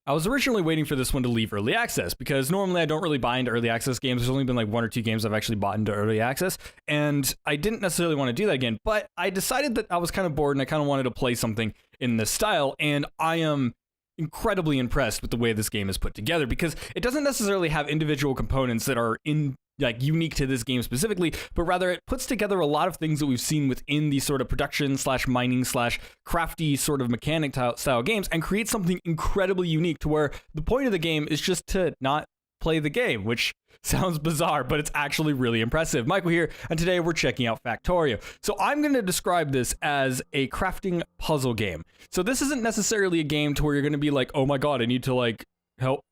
I was originally waiting for this one to leave early access because normally I don't really buy into early access games. There's only been like 1 or 2 games I've actually bought into early access, and I didn't necessarily want to do that again, but I decided that I was kind of bored and I kind of wanted to play something in this style, and I am incredibly impressed with the way this game is put together because it doesn't necessarily have individual components that are unique to this game specifically, but rather it puts together a lot of things that we've seen within these sort of production / mining / crafty sort of mechanic style games and creates something incredibly unique to where the point of the game is just to not play the game, which sounds bizarre, but it's actually really impressive. Michael here, and today we're checking out Factorio. So I'm going to describe this as a crafting puzzle game. So this isn't necessarily a game to where you're going to be like, oh my god, I need to like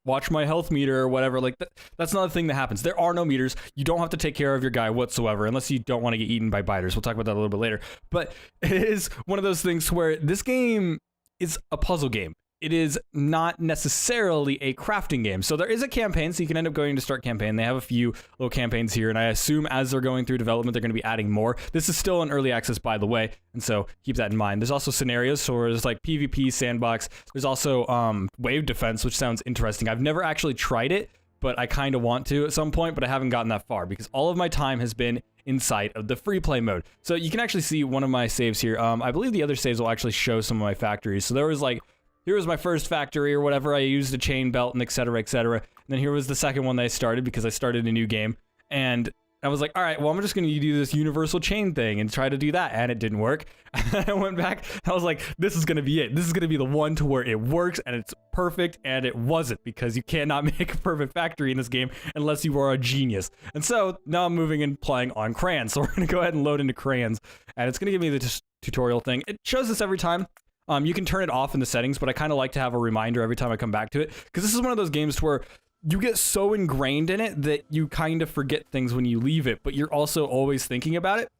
watch my health meter or whatever. Like that's not a thing that happens. There are no meters. You don't have to take care of your guy whatsoever unless you don't want to get eaten by biters. We'll talk about that a little bit later. But it is one of those things where this game is a puzzle game. It is not necessarily a crafting game. So there is a campaign, so you can end up going to start campaign. They have a few little campaigns here, and I assume as they're going through development, they're going to be adding more. This is still in early access, by the way, and so keep that in mind. There's also scenarios, so there's like PvP, sandbox. There's also wave defense, which sounds interesting. I've never actually tried it, but I kind of want to at some point, but I haven't gotten that far because all of my time has been inside of the free play mode. So you can actually see one of my saves here. I believe the other saves will actually show some of my factories. So there was like, here was my first factory or whatever. I used a chain belt and et cetera, et cetera. And then here was the second one that I started because I started a new game. And I was like, all right, well, I'm just going to do this universal chain thing and try to do that. And it didn't work. I went back. I was like, this is going to be it. This is going to be the one to where it works and it's perfect. And it wasn't, because you cannot make a perfect factory in this game unless you are a genius. And so now I'm moving and playing on crayons. So we're going to go ahead and load into crayons. And it's going to give me the tutorial thing. It shows this every time. You can turn it off in the settings, but I kind of like to have a reminder every time I come back to it, because this is one of those games where you get so ingrained in it that you kind of forget things when you leave it, but you're also always thinking about it.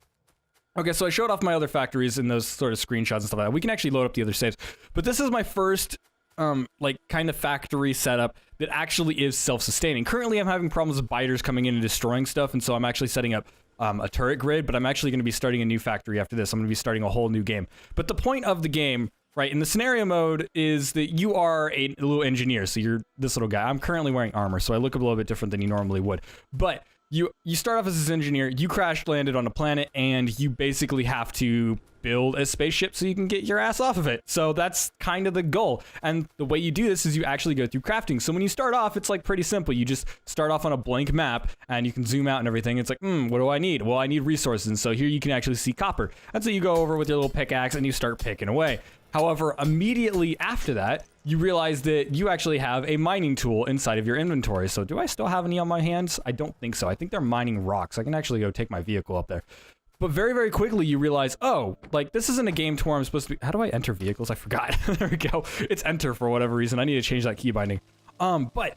Okay, so I showed off my other factories in those sort of screenshots and stuff like that. We can actually load up the other saves, but this is my first like kind of factory setup that actually is self-sustaining. Currently, I'm having problems with biters coming in and destroying stuff, and so I'm actually setting up a turret grid, but I'm actually going to be starting a new factory after this. I'm going to be starting a whole new game. But the point of the game, right, in the scenario mode is that you are a little engineer. So you're this little guy. I'm currently wearing armor, so I look a little bit different than you normally would. But you start off as this engineer, you crash landed on a planet, and you basically have to build a spaceship so you can get your ass off of it. So that's kind of the goal. And the way you do this is you actually go through crafting. So when you start off, it's like pretty simple. You just start off on a blank map and you can zoom out and everything. It's like, what do I need? Well, I need resources. And so here you can actually see copper. And so you go over with your little pickaxe and you start picking away. However, immediately after that, you realize that you actually have a mining tool inside of your inventory. So do I still have any on my hands? I don't think so. I think they're mining rocks. I can actually go take my vehicle up there. But very, very quickly you realize, oh, like this isn't a game to where I'm supposed to be. How do I enter vehicles? I forgot. There we go. It's enter for whatever reason. I need to change that key binding. But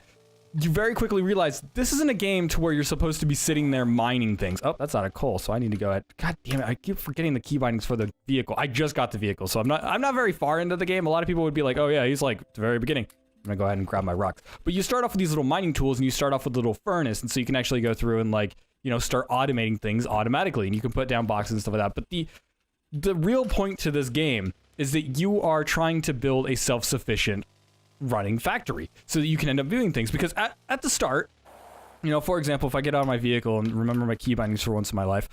you very quickly realize this isn't a game to where you're supposed to be sitting there mining things. Oh, that's out of coal, so I need to go ahead. God damn it, I keep forgetting the key bindings for the vehicle. I just got the vehicle, so I'm not very far into the game. A lot of people would be like, oh yeah, he's like at the very beginning. I'm gonna go ahead and grab my rocks. But you start off with these little mining tools, and you start off with a little furnace, and so you can actually go through and like, you know, start automating things automatically, and you can put down boxes and stuff like that. But the real point to this game is that you are trying to build a self-sufficient running factory so that you can end up doing things. Because at the start, you know, for example, if I get out of my vehicle and remember my key bindings for once in my life,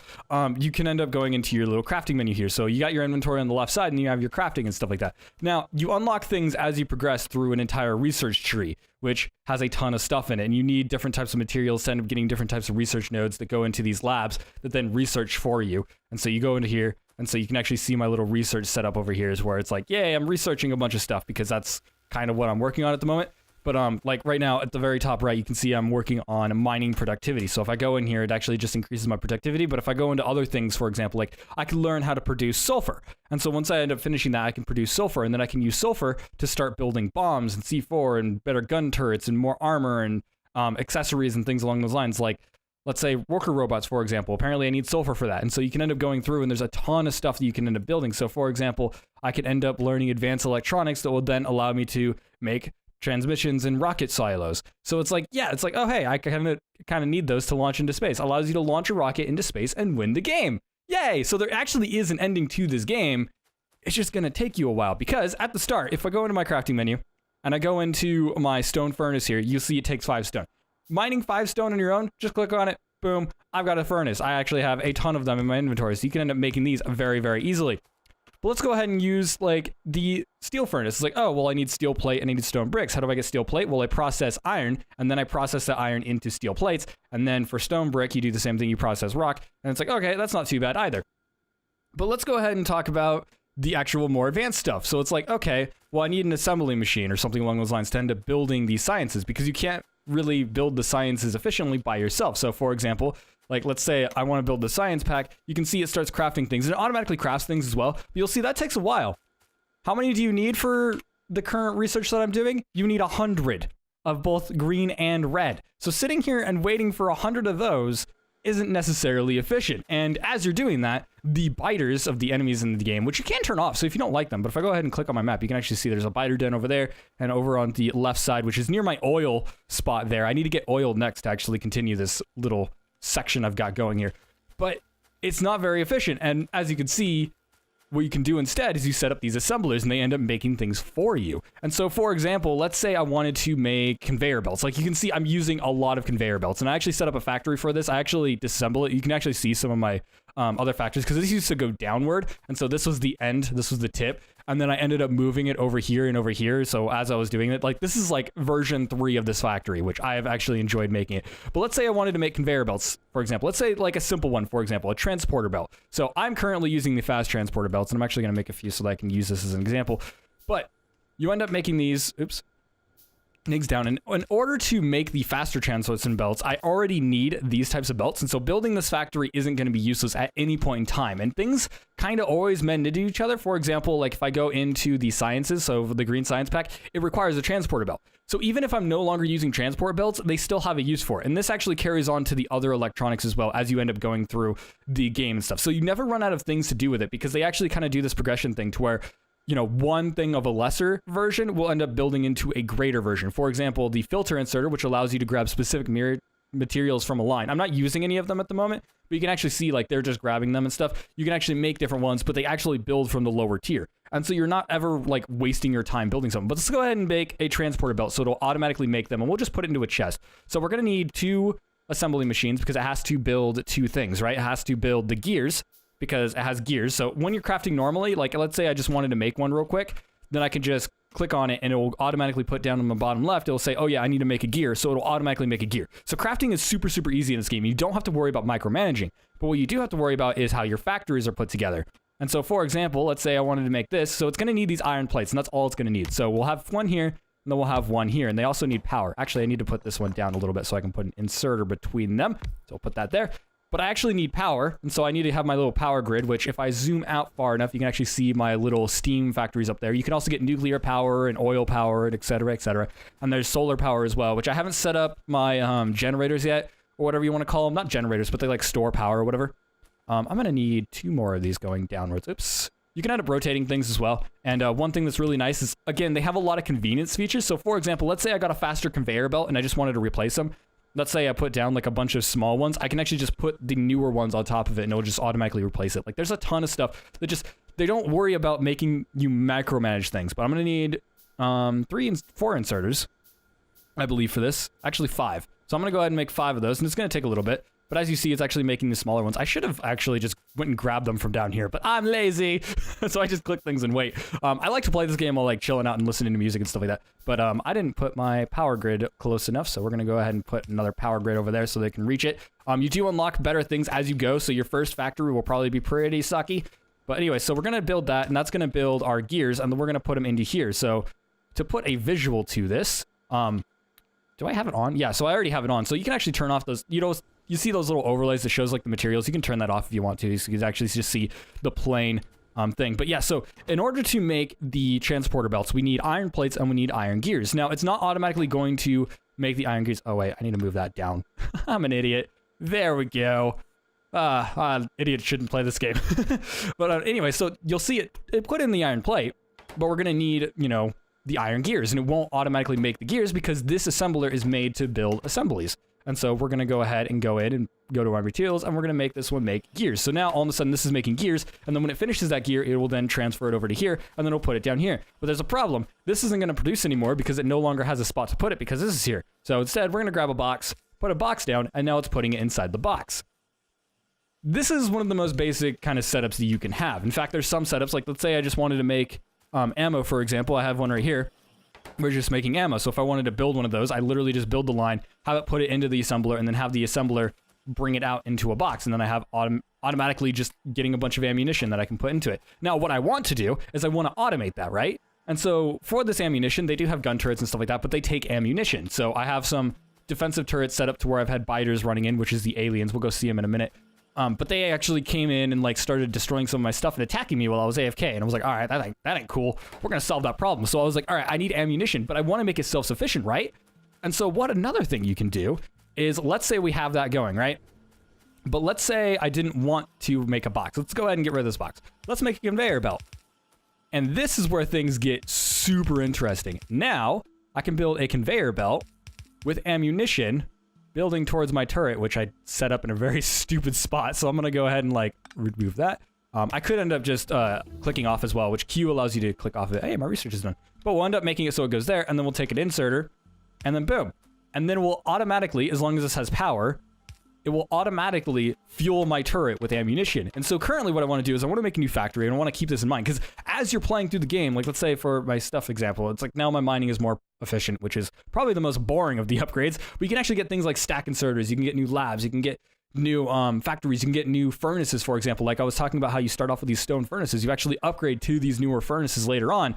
you can end up going into your little crafting menu here. So you got your inventory on the left side and you have your crafting and stuff like that. Now, you unlock things as you progress through an entire research tree, which has a ton of stuff in it. And you need different types of materials to end up getting different types of research nodes that go into these labs that then research for you. And so you go into here, and so you can actually see my little research setup over here is where it's like, yay, I'm researching a bunch of stuff because that's kind of what I'm working on at the moment. But like right now at the very top right, you can see I'm working on mining productivity. So if I go in here, it actually just increases my productivity. But if I go into other things, for example, like I can learn how to produce sulfur. And so once I end up finishing that, I can produce sulfur, and then I can use sulfur to start building bombs and C4 and better gun turrets and more armor and accessories and things along those lines. Like, let's say worker robots, for example. Apparently I need sulfur for that. And so you can end up going through, and there's a ton of stuff that you can end up building. So for example, I could end up learning advanced electronics that will then allow me to make transmissions and rocket silos. So it's like, yeah, it's like, oh, hey, I kind of need those to launch into space. Allows you to launch a rocket into space and win the game. Yay! So there actually is an ending to this game. It's just going to take you a while, because at the start, if I go into my crafting menu, and I go into my stone furnace here, you'll see it takes 5 stone. Mining 5 stone on your own, just click on it, boom, I've got a furnace. I actually have a ton of them in my inventory, so you can end up making these very, very easily. But let's go ahead and use like the steel furnace. It's like, oh, well, I need steel plate and I need stone bricks. How do I get steel plate? Well, I process iron, and then I process that iron into steel plates. And then for stone brick, you do the same thing, you process rock. And it's like, okay, that's not too bad either. But let's go ahead and talk about the actual more advanced stuff. So it's like, okay, well, I need an assembly machine or something along those lines to end up building these sciences, because you can't really build the sciences efficiently by yourself. So for example, like let's say I want to build the science pack, you can see it starts crafting things, and it automatically crafts things as well. But you'll see that takes a while. How many do you need for the current research that I'm doing? You need 100 of both green and red. So sitting here and waiting for 100 of those isn't necessarily efficient. And as you're doing that, the biters of the enemies in the game, which you can turn off, so if you don't like them, but if I go ahead and click on my map, you can actually see there's a biter den over there, and over on the left side, which is near my oil spot there. I need to get oil next to actually continue this little section I've got going here. But it's not very efficient, and as you can see, what you can do instead is you set up these assemblers, and they end up making things for you. And so, for example, let's say I wanted to make conveyor belts. Like you can see, I'm using a lot of conveyor belts, and I actually set up a factory for this. I actually disassemble it. You can actually see some of my other factories, because this used to go downward, and so this was the end, this was the tip, and then I ended up moving it over here and over here. So as I was doing it, like this is like version 3 of this factory, which I have actually enjoyed making it. But let's say I wanted to make conveyor belts, for example. Let's say like a simple one, for example, a transporter belt. So I'm currently using the fast transporter belts, and I'm actually going to make a few so that I can use this as an example. But you end up making these, oops, Nigs down. And in order to make the faster transportation belts, I already need these types of belts. And so building this factory isn't going to be useless at any point in time. And things kind of always mend into each other. For example, like if I go into the sciences, so the green science pack, it requires a transporter belt. So even if I'm no longer using transport belts, they still have a use for it. And this actually carries on to the other electronics as well as you end up going through the game and stuff. So you never run out of things to do with it, because they actually kind of do this progression thing to where, you know, one thing of a lesser version will end up building into a greater version. For example, the filter inserter, which allows you to grab specific materials from a line. I'm not using any of them at the moment, but you can actually see like they're just grabbing them and stuff. You can actually make different ones, but they actually build from the lower tier. And so you're not ever like wasting your time building something. But let's go ahead and make a transporter belt so it'll automatically make them, and we'll just put it into a chest. So we're going to need 2 assembly machines, because it has to build 2 things, right? It has to build the gears, because it has gears. So when you're crafting normally, like let's say I just wanted to make one real quick, then I can just click on it and it will automatically put down on the bottom left, it'll say, oh yeah, I need to make a gear. So it'll automatically make a gear. So crafting is super, super easy in this game. You don't have to worry about micromanaging, but what you do have to worry about is how your factories are put together. And so for example, let's say I wanted to make this. So it's going to need these iron plates, and that's all it's going to need. So we'll have one here, and then we'll have one here, and they also need power. Actually, I need to put this one down a little bit so I can put an inserter between them. So I'll put that there. But I actually need power, and so I need to have my little power grid, which if I zoom out far enough, you can actually see my little steam factories up there. You can also get nuclear power and oil power, et cetera, et cetera. And there's solar power as well, which I haven't set up my generators yet, or whatever you want to call them. Not generators, but they like store power or whatever. I'm going to need 2 more of these going downwards. Oops. You can end up rotating things as well. And one thing that's really nice is, again, they have a lot of convenience features. So for example, let's say I got a faster conveyor belt and I just wanted to replace them. Let's say I put down like a bunch of small ones. I can actually just put the newer ones on top of it, and it'll just automatically replace it. Like there's a ton of stuff that just, they don't worry about making you micromanage things. But I'm going to need 4 inserters, I believe, for this. Actually 5. So I'm going to go ahead and make 5 of those, and it's going to take a little bit. But as you see, it's actually making the smaller ones. I should have actually just went and grabbed them from down here, but I'm lazy. So I just click things and wait. I like to play this game while like chilling out and listening to music and stuff like that. But I didn't put my power grid close enough. So we're going to go ahead and put another power grid over there so they can reach it. You do unlock better things as you go. So your first factory will probably be pretty sucky. But anyway, so we're going to build that, and that's going to build our gears, and then we're going to put them into here. So to put a visual to this, do I have it on? Yeah, so I already have it on. So you can actually turn off those, you know, you see those little overlays that shows like the materials. You can turn that off if you want to, so you can actually just see the plain thing. But yeah, so in order to make the transporter belts, we need iron plates and we need iron gears. Now, it's not automatically going to make the iron gears. Oh wait, I need to move that down. I'm an idiot. There we go. Idiot shouldn't play this game. But anyway, so you'll see it put in the iron plate, but we're gonna need, you know, the iron gears, and it won't automatically make the gears because this assembler is made to build assemblies. And so we're going to go ahead and go in and go to our materials, and we're going to make this one make gears. So now all of a sudden this is making gears, and then when it finishes that gear, it will then transfer it over to here, and then it'll put it down here. But there's a problem. This isn't going to produce anymore because it no longer has a spot to put it because this is here. So instead, we're going to grab a box, put a box down, and now it's putting it inside the box. This is one of the most basic kind of setups that you can have. In fact, there's some setups, like let's say I just wanted to make ammo, for example. I have one right here. We're just making ammo. So if I wanted to build one of those, I literally just build the line, have it put it into the assembler, and then have the assembler bring it out into a box. And then I have automatically just getting a bunch of ammunition that I can put into it. Now, what I want to do is I want to automate that, right? And so for this ammunition, they do have gun turrets and stuff like that, but they take ammunition. So I have some defensive turrets set up to where I've had biters running in, which is the aliens. We'll go see them in a minute. But they actually came in and like started destroying some of my stuff and attacking me while I was AFK. And I was like, all right, that ain't cool. We're going to solve that problem. So I was like, all right, I need ammunition, but I want to make it self-sufficient, right? And so what another thing you can do is, let's say we have that going, right? But let's say I didn't want to make a box. Let's go ahead and get rid of this box. Let's make a conveyor belt. And this is where things get super interesting. Now I can build a conveyor belt with ammunition building towards my turret, which I set up in a very stupid spot. So I'm going to go ahead and like remove that. I could end up just clicking off as well, which Q allows you to click off of it. Hey, my research is done. But we'll end up making it so it goes there, and then we'll take an inserter, and then boom. And then we'll automatically, as long as this has power, it will automatically fuel my turret with ammunition. And so currently what I want to do is I want to make a new factory, and I want to keep this in mind, because as you're playing through the game, like let's say for my stuff example, it's like now my mining is more efficient, which is probably the most boring of the upgrades. But you can actually get things like stack inserters, you can get new labs, you can get new factories, you can get new furnaces, for example. Like I was talking about how you start off with these stone furnaces, you actually upgrade to these newer furnaces later on.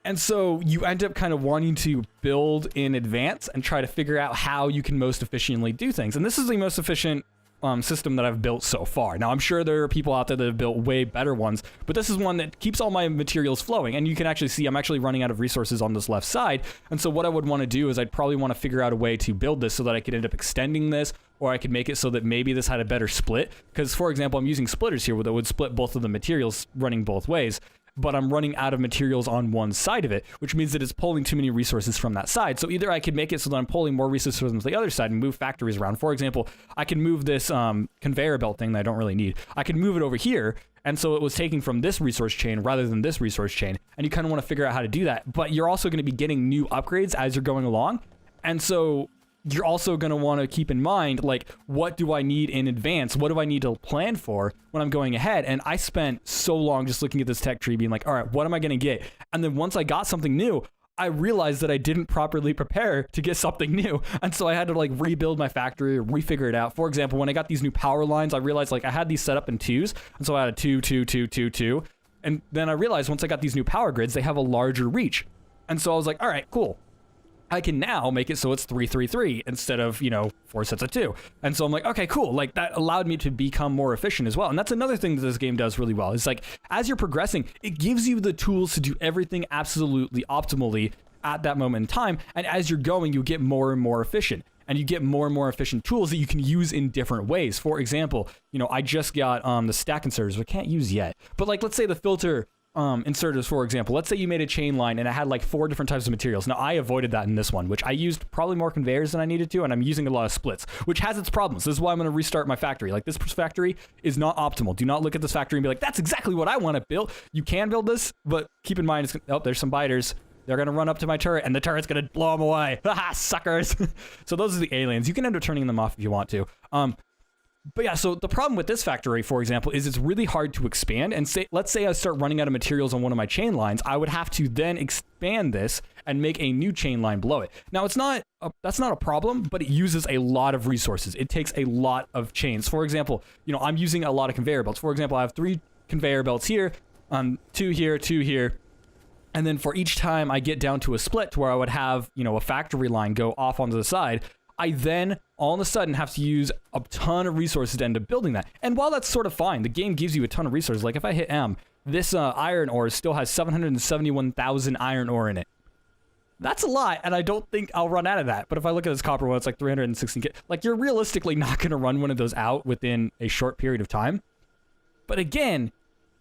And so you end up kind of wanting to build in advance and try to figure out how you can most efficiently do things. And this is the most efficient system that I've built so far. Now, I'm sure there are people out there that have built way better ones, but this is one that keeps all my materials flowing. And you can actually see I'm actually running out of resources on this left side. And so what I would want to do is I'd probably want to figure out a way to build this so that I could end up extending this, or I could make it so that maybe this had a better split. Because, for example, I'm using splitters here that would split both of the materials running both ways. But I'm running out of materials on one side of it, which means that it's pulling too many resources from that side. So either I could make it so that I'm pulling more resources from the other side and move factories around. For example, I can move this conveyor belt thing that I don't really need. I can move it over here, and so it was taking from this resource chain rather than this resource chain. And you kind of want to figure out how to do that. But you're also going to be getting new upgrades as you're going along. And so you're also going to want to keep in mind, like, what do I need in advance? What do I need to plan for when I'm going ahead? And I spent so long just looking at this tech tree being like, all right, what am I going to get? And then once I got something new, I realized that I didn't properly prepare to get something new. And so I had to like rebuild my factory or refigure it out. For example, when I got these new power lines, I realized like I had these set up in twos. And so I had a 2, 2, 2, 2, 2. And then I realized once I got these new power grids, they have a larger reach. And so I was like, all right, cool. I can now make it so it's 3, 3, 3 instead of, 4 sets of 2. And so I'm like, okay, cool. Like that allowed me to become more efficient as well. And that's another thing that this game does really well. It's like, as you're progressing, it gives you the tools to do everything absolutely optimally at that moment in time. And as you're going, you get more and more efficient. And you get more and more efficient tools that you can use in different ways. For example, I just got the stack inserters, I can't use yet. But like, let's say the filter inserters, for example. Let's say you made a chain line and it had like 4 different types of materials. Now I avoided that in this one, which I used probably more conveyors than I needed to, and I'm using a lot of splits, which has its problems. This is why I'm going to restart my factory. Like, this factory is not optimal. Do not look at this factory and be like, that's exactly what I want to build. You can build this, but keep in mind, there's some biters. They're going to run up to my turret, and the turret's going to blow them away. Haha, suckers. So those are the aliens. You can end up turning them off if you want to. But yeah, so the problem with this factory, for example, is it's really hard to expand. And let's say I start running out of materials on one of my chain lines, I would have to then expand this and make a new chain line below it. Now, that's not a problem, but it uses a lot of resources. It takes a lot of chains. For example, I'm using a lot of conveyor belts. For example, I have 3 conveyor belts here, 2 here, 2 here. And then for each time I get down to a split to where I would have, a factory line go off onto the side, I then all of a sudden have to use a ton of resources to end up building that. And while that's sort of fine, the game gives you a ton of resources. Like if I hit M, this iron ore still has 771,000 iron ore in it. That's a lot, and I don't think I'll run out of that. But if I look at this copper one, it's like 316. Like, you're realistically not going to run one of those out within a short period of time. But again,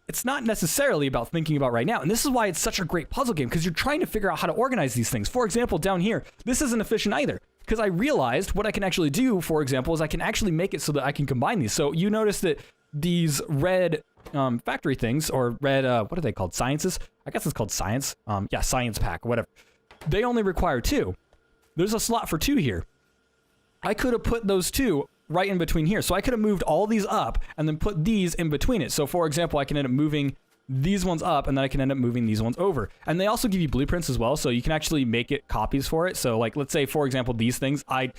it's not necessarily about thinking about right now. And this is why it's such a great puzzle game, because you're trying to figure out how to organize these things. For example, down here, this isn't efficient either, because I realized what I can actually do, for example, is I can actually make it so that I can combine these. So you notice that these red factory things, or red, what are they called? Sciences? I guess it's called science. Yeah, science pack, whatever. They only require 2. There's a slot for 2 here. I could have put those 2 right in between here. So I could have moved all these up and then put these in between it. So for example, I can end up moving these ones up, and then I can end up moving these ones over. And they also give you blueprints as well, so you can actually make it copies for it. So like, let's say, for example, these things, I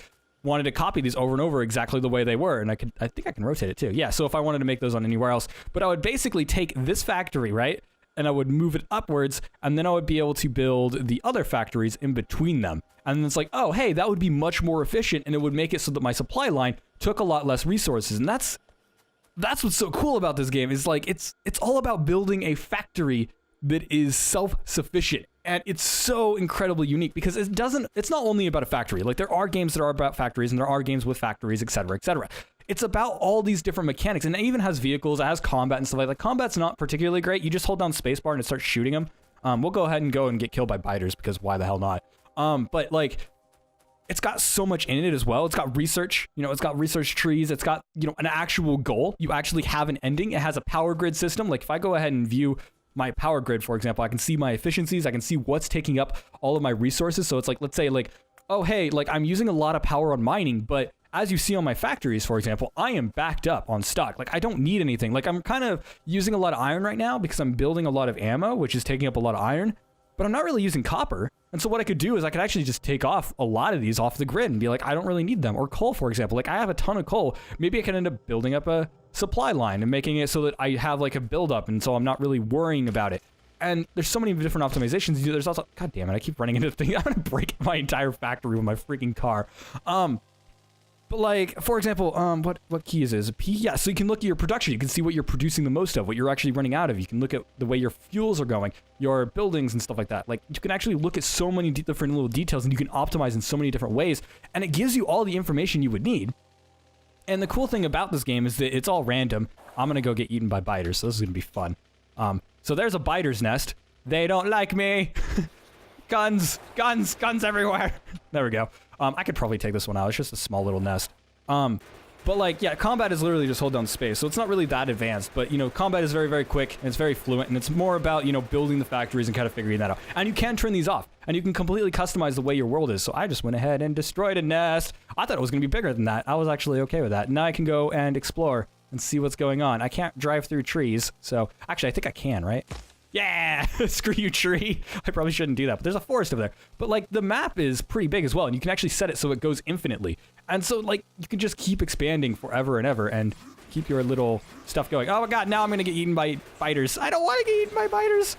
wanted to copy these over and over exactly the way they were, and I think I can rotate it too. Yeah, so if I wanted to make those on anywhere else, but I would basically take this factory, right? And I would move it upwards, and then I would be able to build the other factories in between them. And it's like, oh, hey, that would be much more efficient, and it would make it so that my supply line took a lot less resources. And that's what's so cool about this game, is like, it's all about building a factory that is self-sufficient. And it's so incredibly unique because it's not only about a factory. Like, there are games that are about factories, and there are games with factories, etc., etc. It's about all these different mechanics, and it even has vehicles, it has combat and stuff like that. Combat's not particularly great. You just hold down spacebar and it starts shooting them. We'll go ahead and go and get killed by biters, because why the hell not? But like, it's got so much in it as well. It's got research, it's got research trees. It's got, an actual goal. You actually have an ending. It has a power grid system. Like, if I go ahead and view my power grid, for example, I can see my efficiencies. I can see what's taking up all of my resources. So it's like, let's say like, oh, hey, like I'm using a lot of power on mining, but as you see on my factories, for example, I am backed up on stock. Like, I don't need anything. Like, I'm kind of using a lot of iron right now because I'm building a lot of ammo, which is taking up a lot of iron, but I'm not really using copper. And so what I could do is I could actually just take off a lot of these off the grid and be like, I don't really need them. Or coal, for example. Like, I have a ton of coal. Maybe I can end up building up a supply line and making it so that I have like a buildup, and so I'm not really worrying about it. And there's so many different optimizations you do. There's also, god damn it, I keep running into things. I'm gonna break my entire factory with my freaking car. But like, for example, what key is this? P? Yeah, so you can look at your production. You can see what you're producing the most of, what you're actually running out of. You can look at the way your fuels are going, your buildings and stuff like that. Like, you can actually look at so many different little details, and you can optimize in so many different ways, and it gives you all the information you would need. And the cool thing about this game is that it's all random. I'm gonna go get eaten by biters, so this is gonna be fun. So there's a biter's nest. They don't like me. Guns everywhere. There we go. I could probably take this one out. It's just a small little nest. But like, yeah, combat is literally just hold down space. So it's not really that advanced, but combat is very, very quick, and it's very fluent, and it's more about, building the factories and kind of figuring that out. And you can turn these off, and you can completely customize the way your world is. So I just went ahead and destroyed a nest. I thought it was going to be bigger than that. I was actually okay with that. Now I can go and explore and see what's going on. I can't drive through trees, so actually I think I can, right? Yeah, screw you, tree. I probably shouldn't do that, but there's a forest over there. But like, the map is pretty big as well, and you can actually set it so it goes infinitely. And so like, you can just keep expanding forever and ever and keep your little stuff going. Oh my god, now I'm gonna get eaten by biters. I don't want to get eaten by biters.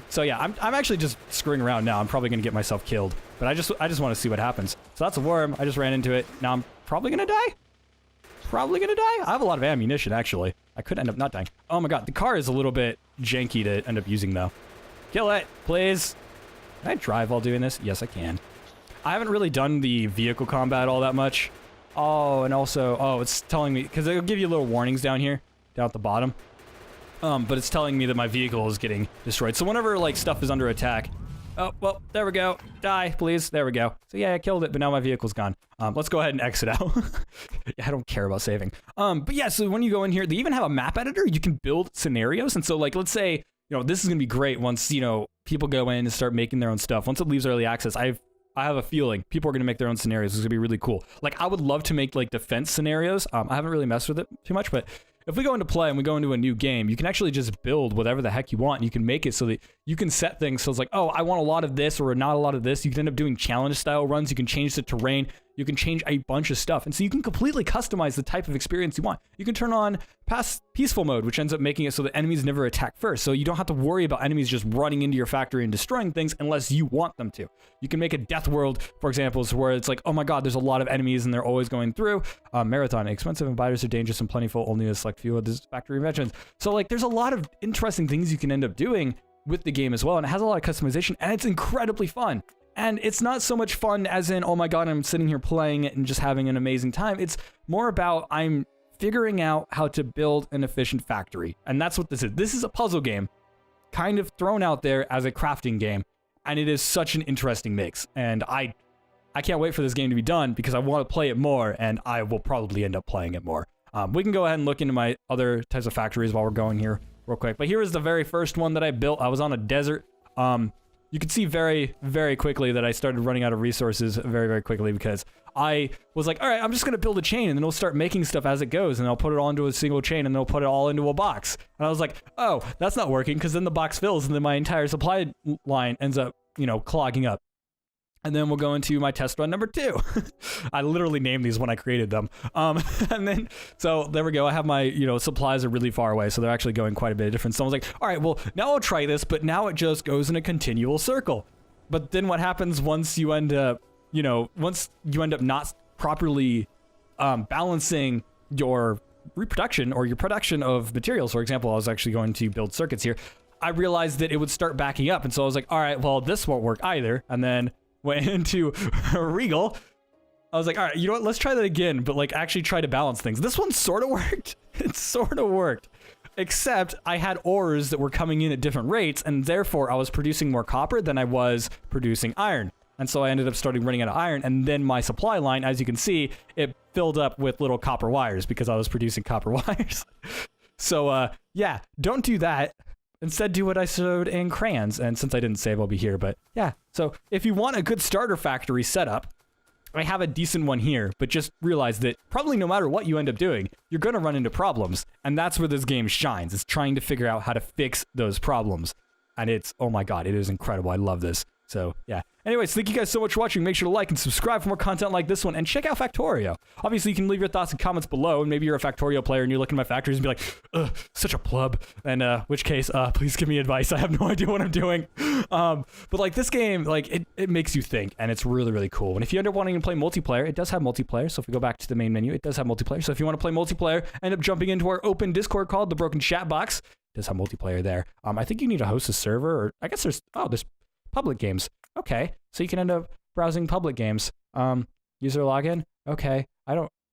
So yeah, I'm actually just screwing around now. I'm probably gonna get myself killed, but I just want to see what happens. So that's a worm. I just ran into it. Now I'm probably gonna die. I have a lot of ammunition, actually. I could end up not dying. Oh my god, the car is a little bit janky to end up using, though. Kill it, please. Can I drive while doing this? Yes, I can. I haven't really done the vehicle combat all that much. Oh, and also, it's telling me, because it'll give you little warnings down here, down at the bottom. But it's telling me that my vehicle is getting destroyed. So whenever, like, stuff is under attack, oh, well, there we go. Die, please. There we go. So yeah, I killed it, but now my vehicle's gone. Let's go ahead and exit out. Yeah, I don't care about saving. But yeah, so when you go in here, they even have a map editor. You can build scenarios. And so like, let's say, this is going to be great once, people go in and start making their own stuff. Once it leaves early access, I have a feeling people are going to make their own scenarios. It's going to be really cool. Like, I would love to make like defense scenarios. I haven't really messed with it too much, but if we go into play and we go into a new game, you can actually just build whatever the heck you want, and you can make it so that you can set things so it's like, oh, I want a lot of this or not a lot of this. You can end up doing challenge style runs. You can change the terrain. You can change a bunch of stuff. And so you can completely customize the type of experience you want. You can turn on peaceful mode, which ends up making it so that enemies never attack first. So you don't have to worry about enemies just running into your factory and destroying things unless you want them to. You can make a death world, for example, where it's like, oh my god, there's a lot of enemies and they're always going through. Marathon, expensive and biters are dangerous and plentiful, only a select few of the factory inventions. So like, there's a lot of interesting things you can end up doing with the game as well, and it has a lot of customization, and it's incredibly fun. And it's not so much fun as in, oh my god, I'm sitting here playing it and just having an amazing time. It's more about I'm figuring out how to build an efficient factory. And that's what this is. This is a puzzle game, kind of thrown out there as a crafting game. And it is such an interesting mix. And I I can't wait for this game to be done because I want to play it more, and I will probably end up playing it more. We can go ahead and look into my other types of factories while we're going here real quick. But here is the very first one that I built. I was on a desert. You can see very, very quickly that I started running out of resources very, very quickly because I was like, all right, I'm just going to build a chain and then it'll start making stuff as it goes and I'll put it all into a single chain and then I'll put it all into a box. And I was like, oh, that's not working because then the box fills and then my entire supply line ends up, you know, clogging up. And then we'll go into my test run number 2. I literally named these when I created them. And then, so there we go. I have my, you know, supplies are really far away. So they're actually going quite a bit different. So I was like, all right, well, now I'll try this. But now it just goes in a continual circle. But then what happens once you end up, you know, once you end up not properly balancing your reproduction or your production of materials. For example, I was actually going to build circuits here. I realized that it would start backing up. And so I was like, all right, well, this won't work either. And then went into Regal. I was like, all right, you know what? Let's try that again, but like actually try to balance things. This one sort of worked. It sort of worked, except I had ores that were coming in at different rates, and therefore I was producing more copper than I was producing iron. And so I ended up starting running out of iron, and then my supply line, as you can see, it filled up with little copper wires because I was producing copper wires. So yeah, don't do that. Instead, do what I showed in crayons. And since I didn't save, I'll be here. But yeah, so if you want a good starter factory setup, I have a decent one here. But just realize that probably no matter what you end up doing, you're going to run into problems. And that's where this game shines. It's trying to figure out how to fix those problems. And it's, oh my God, it is incredible. I love this. So yeah. Anyways, thank you guys so much for watching. Make sure to like and subscribe for more content like this one, and check out Factorio. Obviously, you can leave your thoughts and comments below, and maybe you're a Factorio player and you're looking at my factories and be like, ugh, such a pleb. And which case, please give me advice. I have no idea what I'm doing. But like this game, like it makes you think, and it's really, really cool. And if you end up wanting to play multiplayer, it does have multiplayer. So if we go back to the main menu, it does have multiplayer. So if you want to play multiplayer, end up jumping into our open Discord called the Broken Chat Box. It does have multiplayer there. I think you need to host a server, or I guess there's public games. Okay, so you can end up browsing public games. User login. Okay,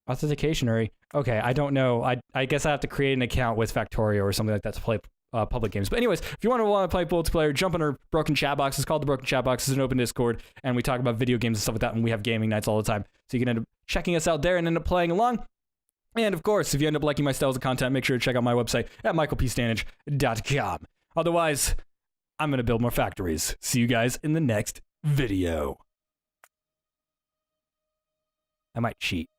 authentication. Okay, I don't know. I guess I have to create an account with Factorio or something like that to play public games. But anyways, if you want to play multiplayer, jump in our Broken Chat Box. It's called the Broken Chat Box. It's an open Discord, and we talk about video games and stuff like that, and we have gaming nights all the time. So you can end up checking us out there and end up playing along. And of course, if you end up liking my styles of content, make sure to check out my website at michaelpstanich.com. Otherwise, I'm going to build more factories. See you guys in the next video. I might cheat.